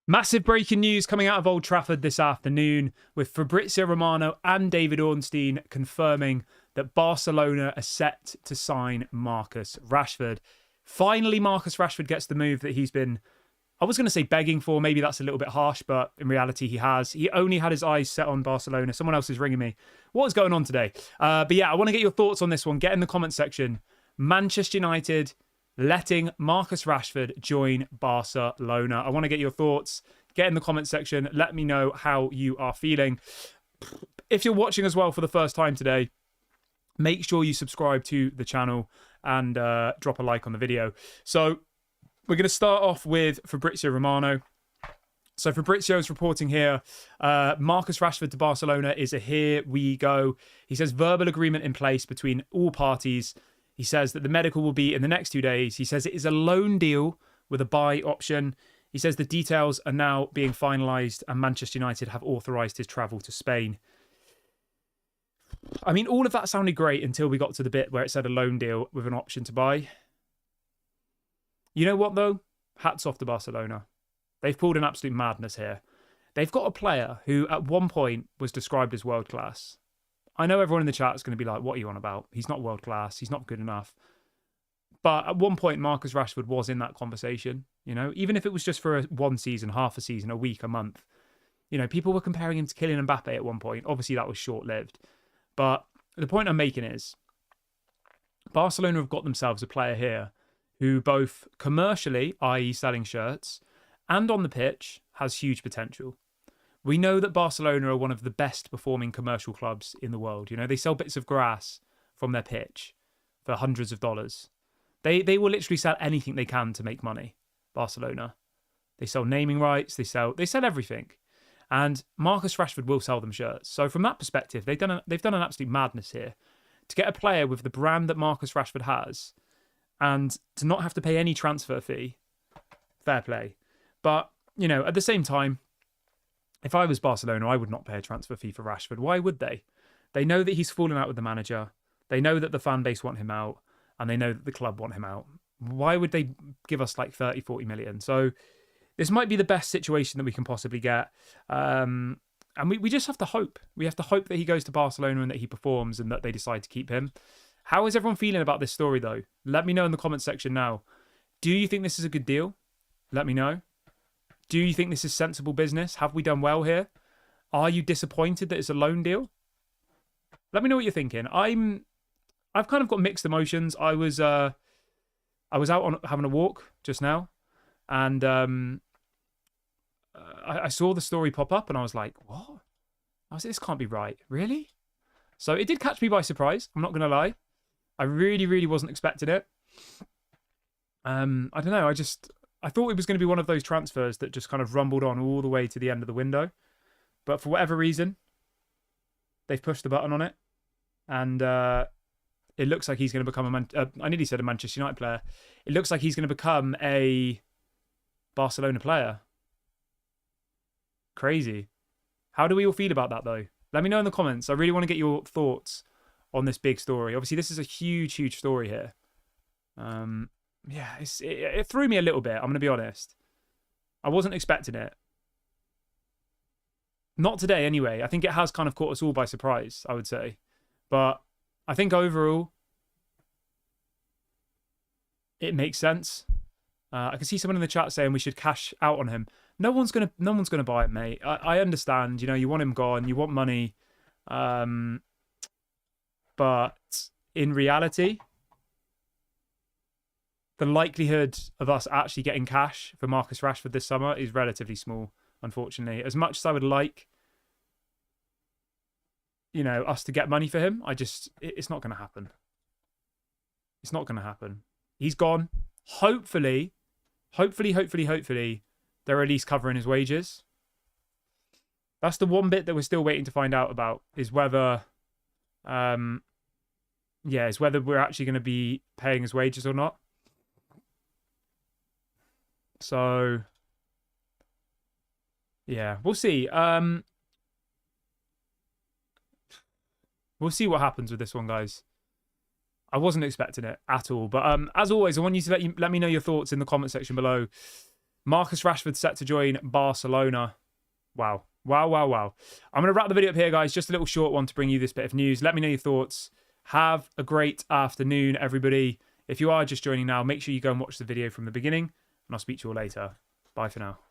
Massive breaking news coming out of Old Trafford this afternoon with Fabrizio Romano and David Ornstein confirming that Barcelona are set to sign Marcus Rashford. Finally, Marcus Rashford gets the move that he's been, I was going to say begging for. Maybe that's a little bit harsh, but in reality he has. He only had his eyes set on Barcelona. Someone else is ringing me. What is going on today? But yeah, I want to get your thoughts on this one. Get in the comment section. Manchester United letting Marcus Rashford join Barcelona. I want to get your thoughts. Get in the comment section. Let me know how you are feeling. If you're watching as well for the first time today, make sure you subscribe to the channel and drop a like on the video. So we're going to start off with Fabrizio Romano. So Fabrizio is reporting here, Marcus Rashford to Barcelona is a here we go. He says verbal agreement in place between all parties. He says that the medical will be in the next 2 days. He says it is a loan deal with a buy option. He says the details are now being finalised and Manchester United have authorised his travel to Spain. I mean, all of that sounded great until we got to the bit where it said a loan deal with an option to buy. You know what, though? Hats off to Barcelona. They've pulled an absolute madness here. They've got a player who at one point was described as world class. I know everyone in the chat is going to be like, what are you on about? He's not world class. He's not good enough. But at one point, Marcus Rashford was in that conversation. You know, even if it was just for one season, half a season, a week, a month. You know, people were comparing him to Kylian Mbappe at one point. Obviously, that was short-lived. But the point I'm making is Barcelona have got themselves a player here who both commercially, i.e. selling shirts, and on the pitch has huge potential. We know that Barcelona are one of the best performing commercial clubs in the world. You know, they sell bits of grass from their pitch for hundreds of dollars. They will literally sell anything they can to make money. Barcelona. They sell naming rights. They sell everything. And Marcus Rashford will sell them shirts. So from that perspective, they've done an absolute madness here. To get a player with the brand that Marcus Rashford has and to not have to pay any transfer fee, fair play. But, you know, at the same time, if I was Barcelona, I would not pay a transfer fee for Rashford. Why would they? They know that he's fallen out with the manager. They know that the fan base want him out. And they know that the club want him out. Why would they give us like 30, 40 million? So this might be the best situation that we can possibly get. And we just have to hope. We have to hope that he goes to Barcelona and that he performs and that they decide to keep him. How is everyone feeling about this story, though? Let me know in the comment section now. Do you think this is a good deal? Let me know. Do you think this is sensible business? Have we done well here? Are you disappointed that it's a loan deal? Let me know what you're thinking. I've kind of got mixed emotions. I was out on having a walk just now, and I saw the story pop up, and I was like, "What?" I was like, "This can't be right, really." So it did catch me by surprise. I'm not going to lie. I really, really wasn't expecting it. I don't know. I thought it was going to be one of those transfers that just kind of rumbled on all the way to the end of the window. But for whatever reason, they've pushed the button on it. And it looks like he's going to become I nearly said a Manchester United player. It looks like he's going to become a Barcelona player. Crazy. How do we all feel about that, though? Let me know in the comments. I really want to get your thoughts on this big story. Obviously, this is a huge, huge story here. Yeah, it threw me a little bit, I'm going to be honest. I wasn't expecting it. Not today, anyway. I think it has kind of caught us all by surprise, I would say. But I think overall, it makes sense. I can see someone in the chat saying we should cash out on him. No one's gonna buy it, mate. I understand. You know, you want him gone. You want money. But in reality, the likelihood of us actually getting cash for Marcus Rashford this summer is relatively small, unfortunately. As much as I would like, you know, us to get money for him, it's not going to happen. It's not going to happen. He's gone. Hopefully, they're at least covering his wages. That's the one bit that we're still waiting to find out about, is whether, is whether we're actually going to be paying his wages or not. So, yeah, we'll see. We'll see what happens with this one, guys. I wasn't expecting it at all. But as always, I want you to let me know your thoughts in the comment section below. Marcus Rashford set to join Barcelona. Wow. Wow, wow, wow. I'm going to wrap the video up here, guys. Just a little short one to bring you this bit of news. Let me know your thoughts. Have a great afternoon, everybody. If you are just joining now, make sure you go and watch the video from the beginning, and I'll speak to you all later. Bye for now.